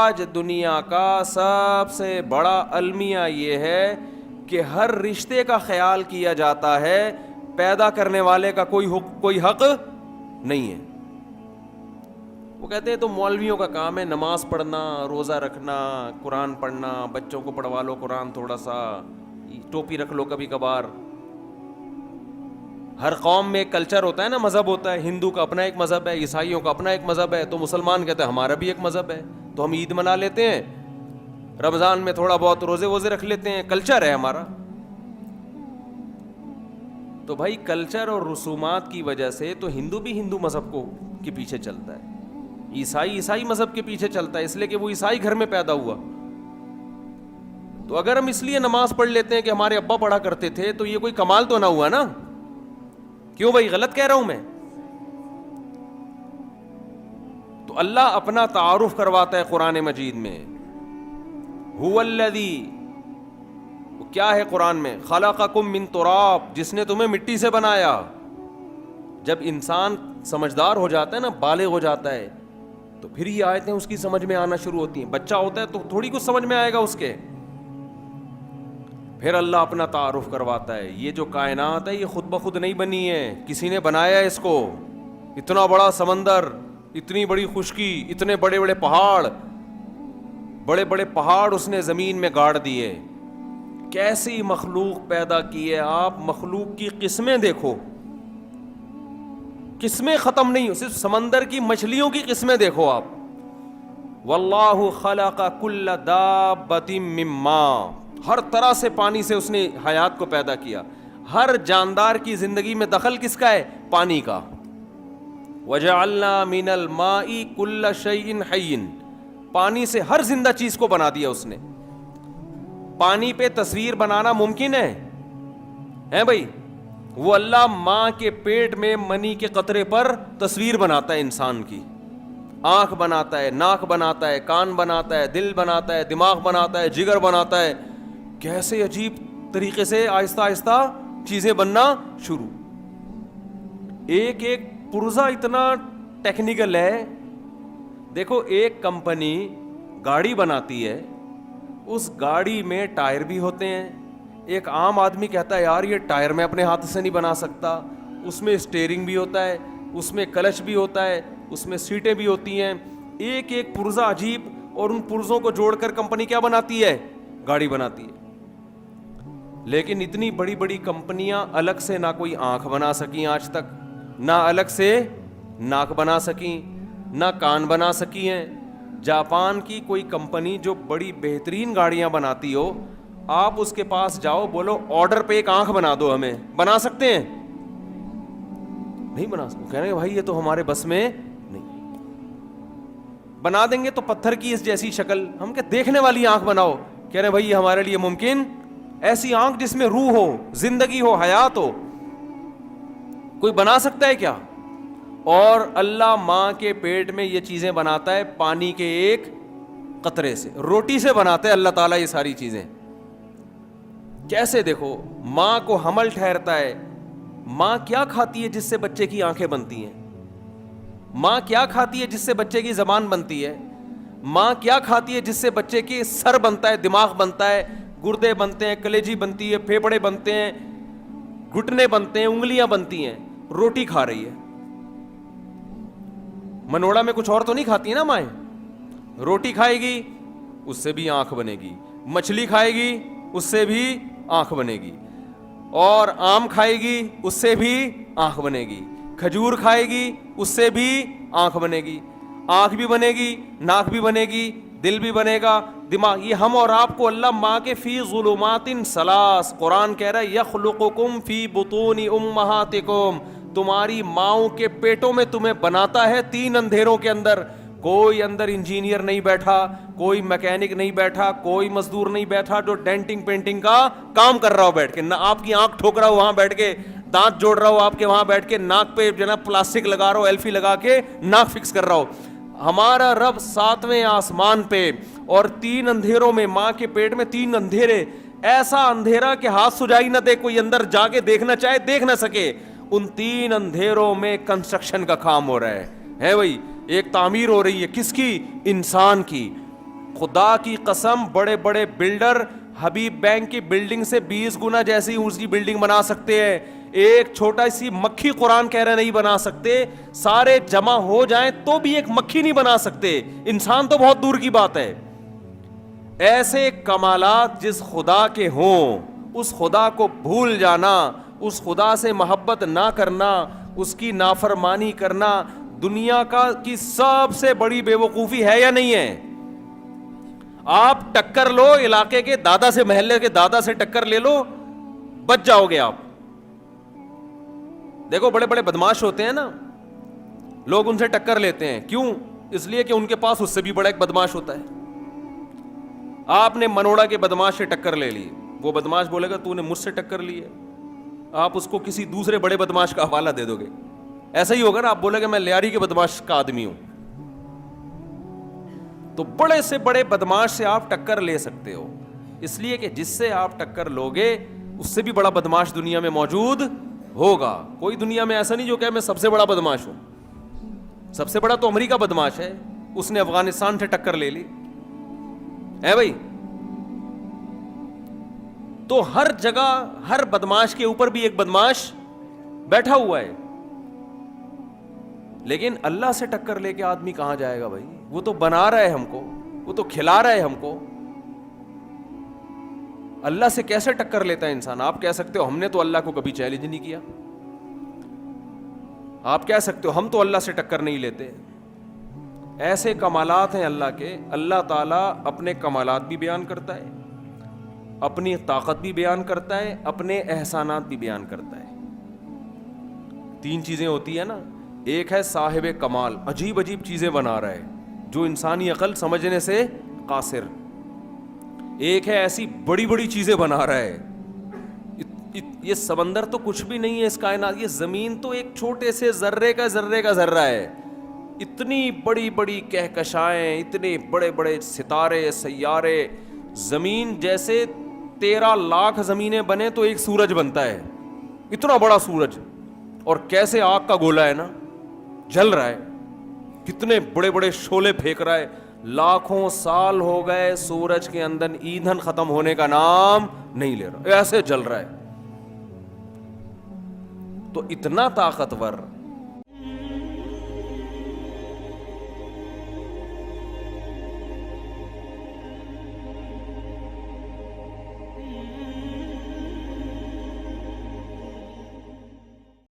آج دنیا کا سب سے بڑا المیہ یہ ہے کہ ہر رشتے کا خیال کیا جاتا ہے، پیدا کرنے والے کا کوئی حق نہیں ہے. وہ کہتے ہیں تو مولویوں کا کام ہے نماز پڑھنا، روزہ رکھنا، قرآن پڑھنا، بچوں کو پڑھوا لو قرآن، تھوڑا سا ٹوپی رکھ لو کبھی کبھار. ہر قوم میں ایک کلچر ہوتا ہے نا، مذہب ہوتا ہے. ہندو کا اپنا ایک مذہب ہے، عیسائیوں کا اپنا ایک مذہب ہے، تو مسلمان کہتے ہیں ہمارا بھی ایک مذہب ہے، تو ہم عید منا لیتے ہیں، رمضان میں تھوڑا بہت روزے ووزے رکھ لیتے ہیں، کلچر ہے ہمارا. تو بھائی کلچر اور رسومات کی وجہ سے تو ہندو بھی ہندو مذہب کے پیچھے چلتا ہے، عیسائی مذہب کے پیچھے چلتا ہے، اس لیے کہ وہ عیسائی گھر میں پیدا ہوا. تو اگر ہم اس لیے نماز پڑھ لیتے ہیں کہ ہمارے ابا پڑھا کرتے تھے، تو یہ کوئی کمال تو نہ ہوا نا. کیوں بھائی، غلط کہہ رہا ہوں میں؟ تو اللہ اپنا تعارف کرواتا ہے قرآن مجید میں. هو الذی، کیا ہے قرآن میں؟ خلقکم من تراب، جس نے تمہیں مٹی سے بنایا. جب انسان سمجھدار ہو جاتا ہے نا، بالغ ہو جاتا ہے، تو پھر یہ آیتیں اس کی سمجھ میں آنا شروع ہوتی ہیں. بچہ ہوتا ہے تو تھوڑی کچھ سمجھ میں آئے گا اس کے. پھر اللہ اپنا تعارف کرواتا ہے. یہ جو کائنات ہے یہ خود بخود نہیں بنی ہے، کسی نے بنایا ہے اس کو. اتنا بڑا سمندر، اتنی بڑی خشکی، اتنے بڑے بڑے پہاڑ اس نے زمین میں گاڑ دیے. کیسی مخلوق پیدا کی ہے. آپ مخلوق کی قسمیں دیکھو، قسمیں ختم نہیں ہو. صرف سمندر کی مچھلیوں کی قسمیں دیکھو آپ. واللہ خلق کل دابۃ من ماء، ہر طرح سے پانی سے اس نے حیات کو پیدا کیا. ہر جاندار کی زندگی میں دخل کس کا ہے؟ پانی کا. وجعلنا من الماء کل شیء حی، پانی سے ہر زندہ چیز کو بنا دیا اس نے. پانی پہ تصویر بنانا ممکن ہے بھائی؟ وہ اللہ ماں کے پیٹ میں منی کے قطرے پر تصویر بناتا ہے انسان کی. آنکھ بناتا ہے، ناک بناتا ہے، کان بناتا ہے، دل بناتا ہے، دماغ بناتا ہے، جگر بناتا ہے. کیسے عجیب طریقے سے آہستہ آہستہ چیزیں بننا شروع. ایک ایک پرزہ اتنا ٹیکنیکل ہے. دیکھو ایک کمپنی گاڑی بناتی ہے، اس گاڑی میں ٹائر بھی ہوتے ہیں. ایک عام آدمی کہتا ہے یار یہ ٹائر میں اپنے ہاتھ سے نہیں بنا سکتا. اس میں اسٹیئرنگ بھی ہوتا ہے، اس میں کلچ بھی ہوتا ہے، اس میں سیٹیں بھی ہوتی ہیں. ایک ایک پرزہ عجیب، اور ان پرزوں کو جوڑ کر کمپنی کیا بناتی ہے؟ گاڑی بناتی ہے. لیکن اتنی بڑی بڑی کمپنیاں الگ سے نہ کوئی آنکھ بنا سکیں آج تک، نہ الگ سے ناک بنا سکیں، نہ کان بنا سکی ہیں. جاپان کی کوئی کمپنی جو بڑی بہترین گاڑیاں بناتی ہو، آپ اس کے پاس جاؤ، بولو آرڈر پہ ایک آنکھ بنا دو، ہمیں بنا سکتے ہیں؟ نہیں بنا سکتے. کہہ رہے ہیں بھائی یہ تو ہمارے بس میں نہیں. بنا دیں گے تو پتھر کی اس جیسی شکل، ہم کہ دیکھنے والی آنکھ بناؤ. کہہ رہے ہیں بھائی یہ ہمارے لیے ممکن، ایسی آنکھ جس میں روح ہو، زندگی ہو، حیات ہو، کوئی بنا سکتا ہے کیا؟ اور اللہ ماں کے پیٹ میں یہ چیزیں بناتا ہے پانی کے ایک قطرے سے، روٹی سے بناتا ہے اللہ تعالیٰ یہ ساری چیزیں. کیسے دیکھو ماں کو حمل ٹھہرتا ہے. ماں کیا کھاتی ہے جس سے بچے کی آنکھیں بنتی ہیں؟ ماں کیا کھاتی ہے جس سے بچے کی زبان بنتی ہے؟ ماں کیا کھاتی ہے جس سے بچے کی سر بنتا ہے، دماغ بنتا ہے، گردے بنتے ہیں، کلیجی بنتی ہے، پھیپھڑے بنتے ہیں، گھٹنے بنتے ہیں، انگلیاں بنتی ہیں. روٹی کھا رہی ہے. منوڑا میں کچھ اور تو نہیں کھاتی ہیں نا مائیں. روٹی کھائے گی اس سے بھی آنکھ بنے گی، مچھلی کھائے گی اس سے بھی آنکھ بنے گی، اور آم کھائے گی اس سے بھی آنکھ بنے گی، کھجور کھائے گی اس سے بھی آنکھ بنے گی. آنکھ بھی بنے گی، ناک بھی بنے گی، دل بھی بنے گا، دماغ. یہ ہم اور آپ کو اللہ ماں کے فی ظلمات ثلاث، قرآن کہہ رہا ہے یخلقکم فی بطون امہاتکم، تمہاری ماؤں کے پیٹوں میں تمہیں بناتا ہے 3 اندھیروں کے اندر. کوئی اندر انجینئر نہیں بیٹھا، کوئی میکینک نہیں بیٹھا، کوئی مزدور نہیں بیٹھا جو ڈینٹنگ پینٹنگ کا کام کر رہا ہو بیٹھ کے. نہ آپ کی آنکھ ٹھوک رہا ہو وہاں بیٹھ کے، دانت جوڑ رہا ہو آپ کے وہاں بیٹھ کے، ناک پہ جناب پلاسٹک لگا رہا ہو، ایلفی لگا کے ناک فکس کر رہا ہو. ہمارا رب 7ویں آسمان پہ، اور 3 اندھیروں میں، ماں کے پیٹ میں 3 اندھیرے. ایسا اندھیرا کہ ہاتھ سجائی نہ دے، کوئی اندر جا کے دیکھنا چاہے دیکھ نہ سکے. ان 3 اندھیروں میں کنسٹرکشن کا کام ہو رہا ہے بھائی. ایک تعمیر ہو رہی ہے، کس کی؟ انسان کی. خدا کی قسم بڑے بڑے بلڈر حبیب بینک کی بلڈنگ سے 20 گنا جیسی اونچی بلڈنگ بنا سکتے ہیں, ایک چھوٹا سی مکھی قرآن کہہ رہے نہیں بنا سکتے, سارے جمع ہو جائیں تو بھی ایک مکھی نہیں بنا سکتے, انسان تو بہت دور کی بات ہے. ایسے کمالات جس خدا کے ہوں, اس خدا کو بھول جانا, اس خدا سے محبت نہ کرنا, اس کی نافرمانی کرنا دنیا کی سب سے بڑی بے وقوفی ہے یا نہیں ہے؟ آپ ٹکر لو علاقے کے دادا سے, محلے کے دادا سے ٹکر لے لو, بچ جاؤ گے آپ. دیکھو بڑے بڑے بدماش ہوتے ہیں نا, لوگ ان سے ٹکر لیتے ہیں, کیوں؟ اس لیے کہ ان کے پاس اس سے بھی بڑا ایک بدماش ہوتا ہے. آپ نے منوڑا کے بدماش سے ٹکر لے لی, وہ بدماش بولے گا تو نے مجھ سے ٹکر لی ہے, آپ اس کو کسی دوسرے بڑے بدماش کا حوالہ دے دو گے. ایسا ہی ہوگا نا, آپ بولے گا میں لیاری کے بدماش کا آدمی ہوں. تو بڑے سے بڑے بدماش سے آپ ٹکر لے سکتے ہو, اس لیے کہ جس سے آپ ٹکر لوگے اس سے بھی بڑا بدماش دنیا میں موجود ہوگا. کوئی دنیا میں ایسا نہیں جو کہ میں سب سے بڑا بدماش ہوں. سب سے بڑا تو امریکہ بدماش ہے, اس نے افغانستان سے ٹکر لے لی ہے بھائی. تو ہر جگہ ہر بدماش کے اوپر بھی ایک بدماش بیٹھا ہوا ہے. لیکن اللہ سے ٹکر لے کے آدمی کہاں جائے گا بھائی؟ وہ تو بنا رہا ہے ہم کو, وہ تو کھلا رہا ہے ہم کو. اللہ سے کیسے ٹکر لیتا ہے انسان؟ آپ کہہ سکتے ہو ہم نے تو اللہ کو کبھی چیلنج نہیں کیا, آپ کہہ سکتے ہو ہم تو اللہ سے ٹکر نہیں لیتے. ایسے کمالات ہیں اللہ کے. اللہ تعالیٰ اپنے کمالات بھی بیان کرتا ہے, اپنی طاقت بھی بیان کرتا ہے, اپنے احسانات بھی بیان کرتا ہے. 3 چیزیں ہوتی ہیں نا, ایک ہے صاحب کمال, عجیب عجیب چیزیں بنا رہا ہے جو انسانی عقل سمجھنے سے قاصر. ایک ہے ایسی بڑی بڑی چیزیں بنا رہا ہے, یہ سمندر تو کچھ بھی نہیں ہے اس کائنات, یہ زمین تو ایک چھوٹے سے ذرے کا ذرہ ہے. اتنی بڑی بڑی کہکشائیں, اتنے بڑے بڑے ستارے سیارے, زمین جیسے 13 لاکھ زمینیں بنے تو ایک سورج بنتا ہے, اتنا بڑا سورج. اور کیسے آگ کا گولا ہے نا, جل رہا ہے, کتنے بڑے بڑے شعلے پھینک رہا ہے. لاکھوں سال ہو گئے سورج کے اندر ایندھن ختم ہونے کا نام نہیں لے رہا, ایسے جل رہا ہے. تو اتنا طاقتور